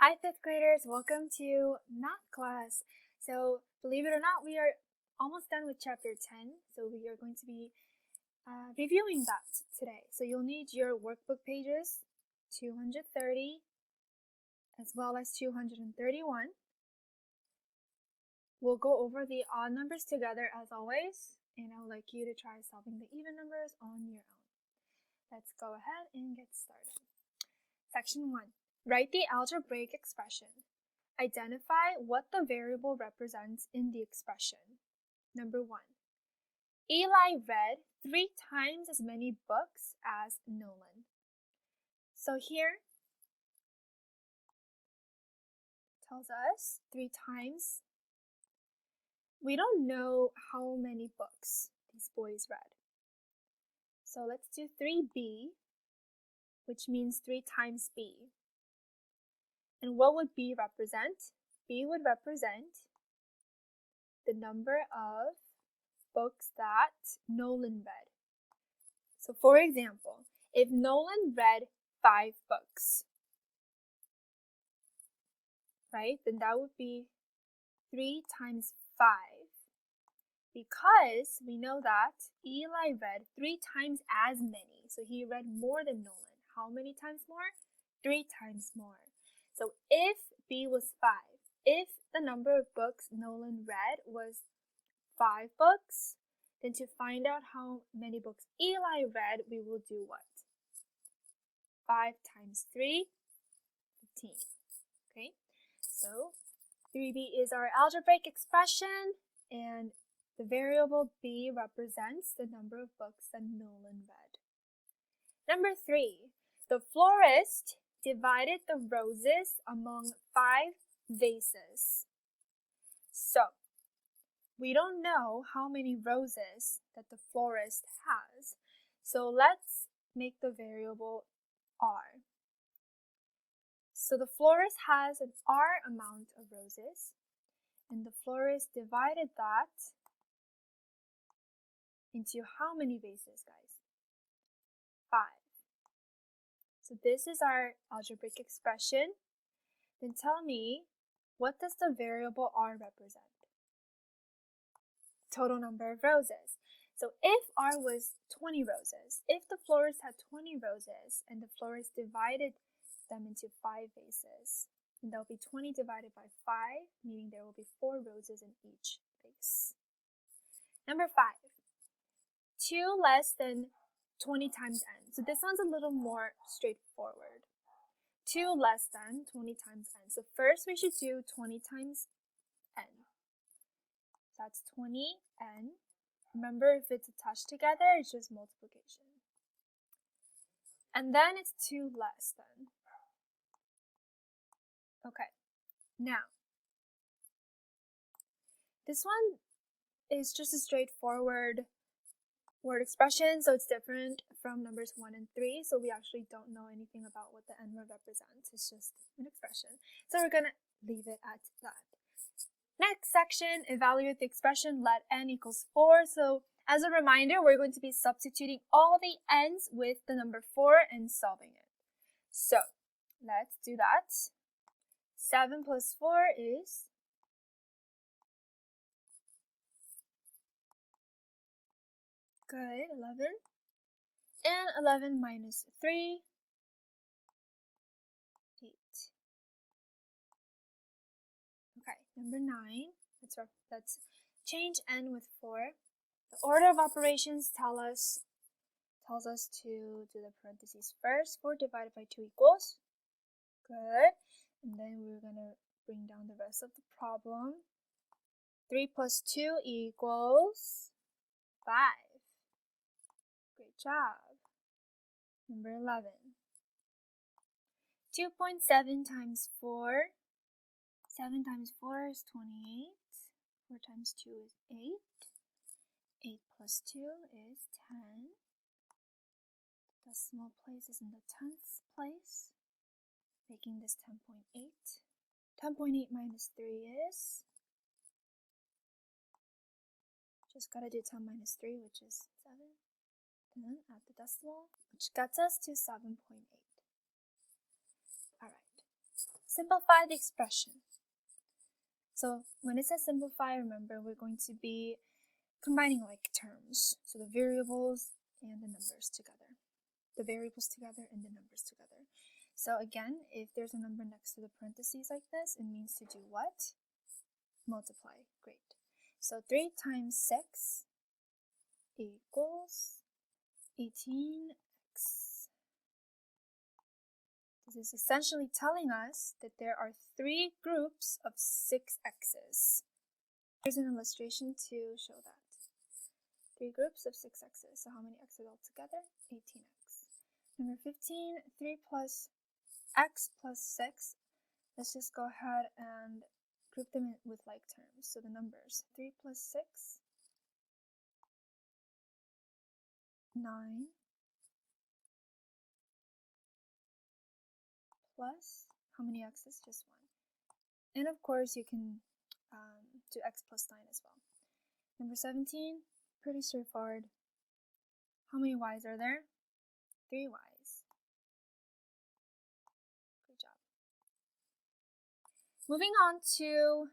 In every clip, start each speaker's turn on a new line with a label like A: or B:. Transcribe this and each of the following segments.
A: Hi, 5th graders. Welcome to math class. So, believe it or not, we are almost done with chapter 10. So, we are going to be reviewing that today. So, you'll need your workbook pages 230 as well as 231. We'll go over the odd numbers together as always, and I would like you to try solving the even numbers on your own. Let's go ahead and get started. Section 1. Write the algebraic expression. Identify what the variable represents in the expression. Number 1. Eli read 3 times as many books as Nolan. So here tells us 3 times. We don't know how many books these boys read. So let's do 3b, which means 3 times b. And what would b represent? B would represent the number of books that Nolan read. So for example, if Nolan read 5 books, right, then that would be 3 times 5, because we know that Eli read 3 times as many. So he read more than Nolan. How many times more? 3 times more. So if B was 5, if the number of books Nolan read was 5 books, then to find out how many books Eli read, we will do what? 5 times 3, 15. Okay, so 3b is our algebraic expression, and the variable b represents the number of books that Nolan read. Number 3, the florist divided the roses among 5 vases. So, we don't know how many roses that the florist has. So let's make the variable r. So the florist has an r amount of roses, and the florist divided that into how many vases, guys? 5. So this is our algebraic expression. Then tell me, what does the variable r represent? Total number of roses. So if r was 20 roses, if the florist had 20 roses and the florist divided them into 5 vases, then there will be 20 divided by 5, meaning there will be 4 roses in each vase. Number 5, 2 less than 20 times n. So this one's a little more straightforward. 2 less than 20 times n. So first we should do 20 times n. That's 20n. Remember, if it's attached together, it's just multiplication. And then it's 2 less than. Okay, now, this one is just a straightforward word expression, so it's different from numbers 1 and 3, so we actually don't know anything about what the n word represents. It's just an expression. So we're going to leave it at that. Next section, evaluate the expression let n equals 4. So as a reminder, we're going to be substituting all the n's with the number 4 and solving it. So let's do that. 7 plus 4 is 11. And 11 minus 3, 8. Okay, number 9. Let's change n with 4. The order of operations tells us to do the parentheses first. 4 divided by 2 equals. Good. And then we're going to bring down the rest of the problem. 3 plus 2 equals 5. Great job. Number 11. 2.7 times 4. 7 times 4 is 28. 4 times 2 is 8. 8 plus 2 is 10. The decimal place is in the 10th place, making this 10.8. 10.8 minus 3 is, just gotta do 10 minus 3, which is 7. Then add the decimal, which gets us to 7.8. Alright, simplify the expression. So when it says simplify, remember we're going to be combining like terms. So the variables and the numbers together. The variables together and the numbers together. So again, if there's a number next to the parentheses like this, it means to do what? Multiply. Great. So 3 times 6 equals 18x. This is essentially telling us that there are 3 groups of 6 x's. Here's an illustration to show that. 3 groups of 6 x's. So how many x's altogether? 18x. Number 15, 3 plus x plus 6. Let's just go ahead and group them with like terms. So the numbers, 3 plus 6, 9, plus, how many x's? Just 1. And of course you can do x plus 9 as well. Number 17, pretty straightforward. How many y's are there? 3 y's. Good job. Moving on to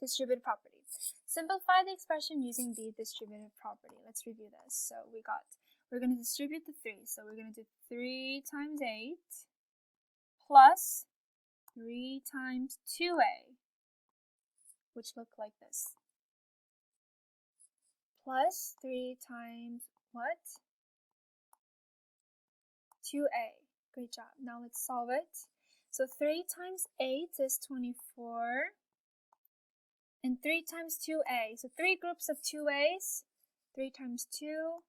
A: distributive property. Simplify the expression using the distributive property. Let's review this. So we're going to distribute the 3. So we're going to do 3 times 8 plus 3 times 2a, which look like this. Plus 3 times what? 2a. Great job. Now let's solve it. So 3 times 8 is 24. And 3 times 2a. So 3 groups of 2a's. 3 times 2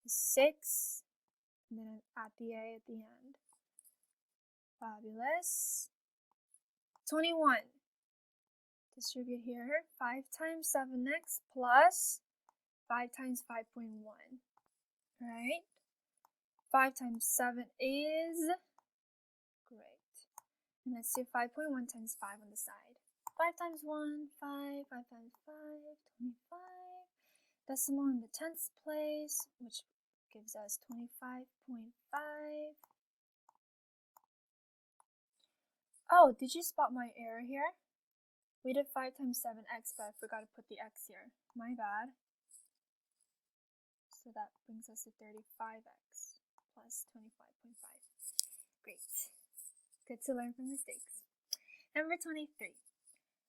A: is 6. And then add the a at the end. Fabulous. 21. Distribute here. 5 times 7x plus 5 times 5.1. Right? 5 times 7 is great. And let's do 5.1 times 5 on the side. 5 times 1, 5, 5 times 5, 25. Decimal in the tens place, which gives us 25.5. Oh, did you spot my error here? We did 5 times 7x, but I forgot to put the x here. My bad. So that brings us to 35x plus 25.5. Great. Good to learn from mistakes. Number 23.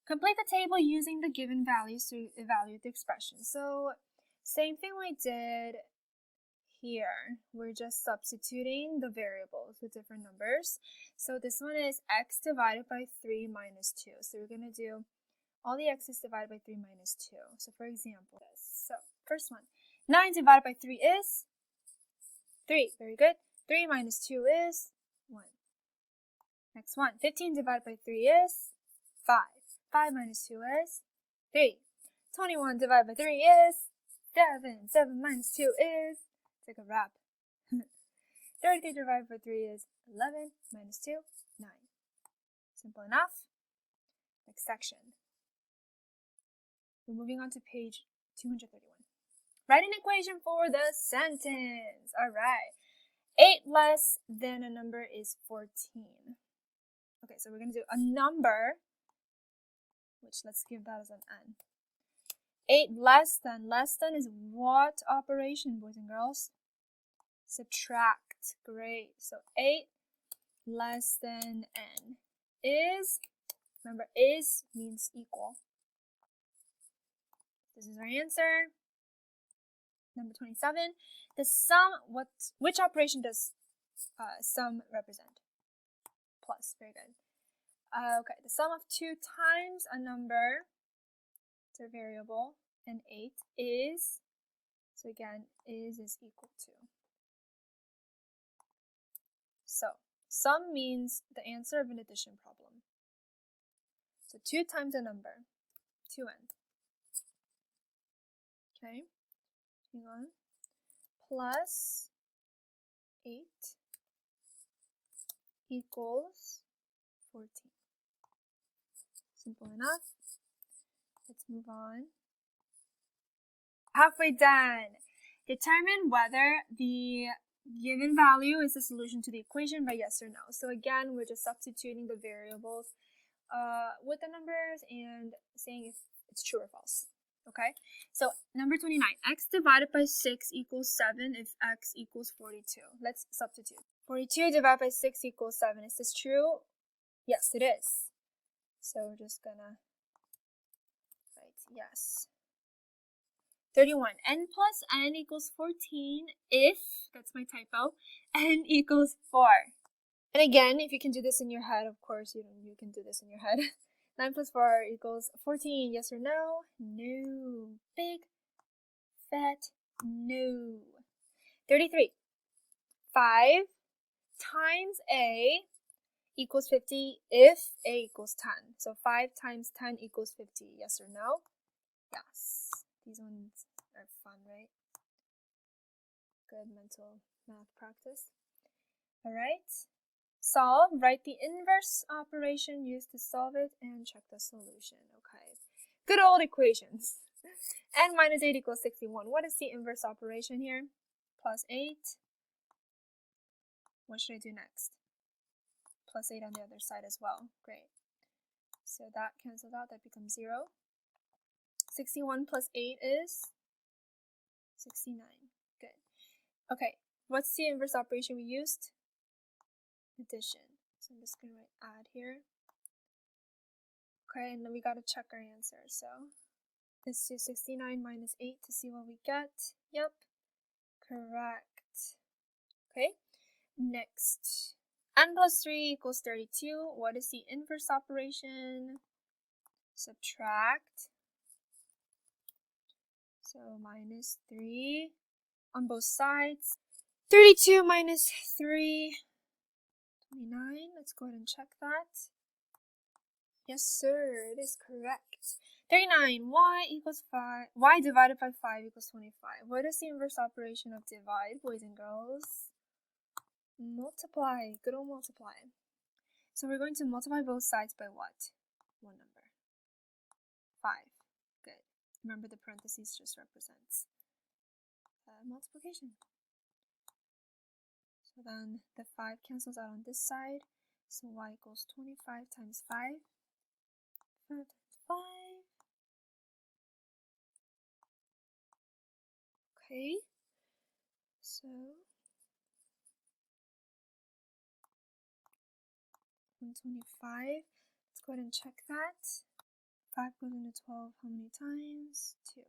A: Complete the table using the given values to evaluate the expression. So same thing we did here. We're just substituting the variables with different numbers. So this one is x divided by 3 minus 2. So we're going to do all the x's divided by 3 minus 2. So for example, this. So first one, 9 divided by 3 is 3. Very good. 3 minus 2 is 1. Next one, 15 divided by 3 is 5. 5 minus 2 is 3. 21 divided by 3 is 7. 7 minus 2 is, it's like a wrap. 33 divided by 3 is 11. Minus 2, 9. Simple enough. Next section. We're moving on to page 231. Write an equation for the sentence. Alright. 8 less than a number is 14. Okay, so we're going to do a number, which let's give that as an n. 8 less than is what operation, boys and girls? Subtract. Great. So 8 less than n is, remember, is means equal. This is our answer. Number 27. The sum, which operation does sum represent? Plus. Very good. Okay, the sum of 2 times a number, it's a variable, and 8 is, so again, is equal to. So, sum means the answer of an addition problem. So 2 times a number, 2n. Okay, hang on. Plus 8 equals 14. Simple enough. Let's move on. Halfway done. Determine whether the given value is the solution to the equation, right? Yes or no. So again, we're just substituting the variables with the numbers and saying if it's true or false. Okay, so number 29, x divided by 6 equals 7 if x equals 42. Let's substitute. 42 divided by 6 equals 7. Is this true? Yes, it is. So we're just gonna write yes. 31, n plus n equals 14 if, that's my typo, n equals 4. And again, if you can do this in your head, of course, you can do this in your head. 9 plus 4 equals 14, yes or no? No. Big, fat, no. 33, 5 times a equals 50 if a equals 10. So 5 times 10 equals 50, yes or no? Yes. These ones are fun, right? Good mental math practice. All right. Solve, write the inverse operation used to solve it, and check the solution. Okay. Good old equations. N minus 8 equals 61. What is the inverse operation here? Plus 8. What should I do next? Plus 8 on the other side as well. Great. So that cancels out. That becomes 0. 61 plus 8 is 69. Good. Okay. What's the inverse operation we used? Addition. So I'm just going to write add here. Okay, and then we got to check our answer. So let's do 69 minus 8 to see what we get. Yep, correct. Okay, next. N plus 3 equals 32. What is the inverse operation? Subtract. So minus 3 on both sides. 32 minus 3, 29. Let's go ahead and check that. Yes, sir, it is correct. 39, y equals 5, y divided by 5 equals 25. What is the inverse operation of divide, boys and girls? Multiply, good old multiply. So we're going to multiply both sides by what? One number. 5, good. Remember the parentheses just represents multiplication. So then the 5 cancels out on this side. So y equals 25 times 5. 5 times 5. Okay. So 125. Let's go ahead and check that. 5 goes into 12 how many times? 2.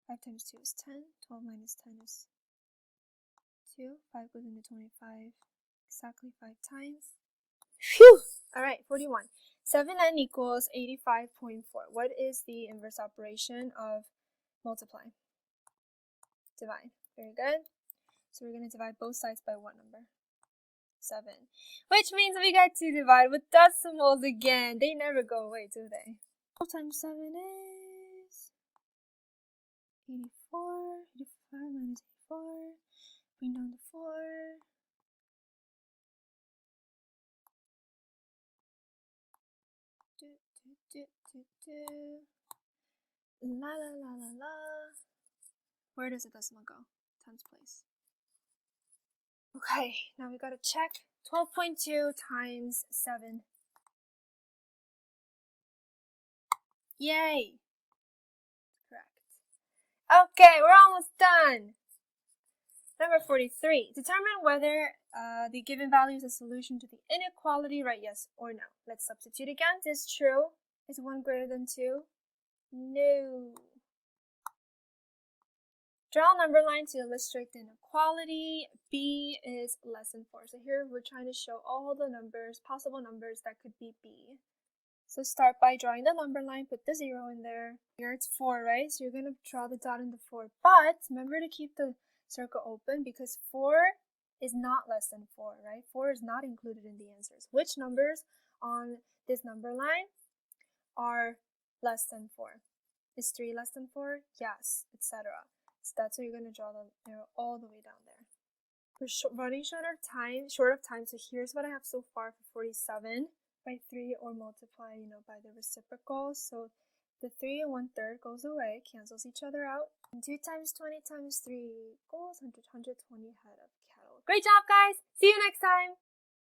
A: 5 times 2 is 10. 12 minus 10 is 2. 5 goes into 25 exactly 5 times. Phew! Alright, 41. 7n equals 85.4. What is the inverse operation of multiply? Divide. Very good. So we're going to divide both sides by what number? 7. Which means we get to divide with decimals again. They never go away, do they? 12 times 7 is 84. 85 minus 84. Bring down the 4. La la la la la. Where does the decimal go? 10th place. Okay, now we gotta check. 12.2 times 7. Yay! Correct. Okay, we're almost done. Number 43. Determine whether the given value is a solution to the inequality, right? Yes or no. Let's substitute again. Is this true? Is 1 greater than 2? No. Draw a number line to illustrate the inequality. B is less than 4. So here we're trying to show all the numbers, possible numbers that could be B. So start by drawing the number line, put the 0 in there. Here it's 4, right? So you're going to draw the dot in the 4. But remember to keep the circle open because 4 is not less than 4, right? 4 is not included in the answers. Which numbers on this number line are less than 4? Is 3 less than 4? Yes, etc. So that's why you're going to draw the arrow all the way down there. We're running short of time. So here's what I have so far for 47. By 3 or multiply, by the reciprocal. So The 3 and 1/3 goes away, cancels each other out. And 2 times 20 times 3 equals 100, 120 head of cattle. Great job, guys! See you next time!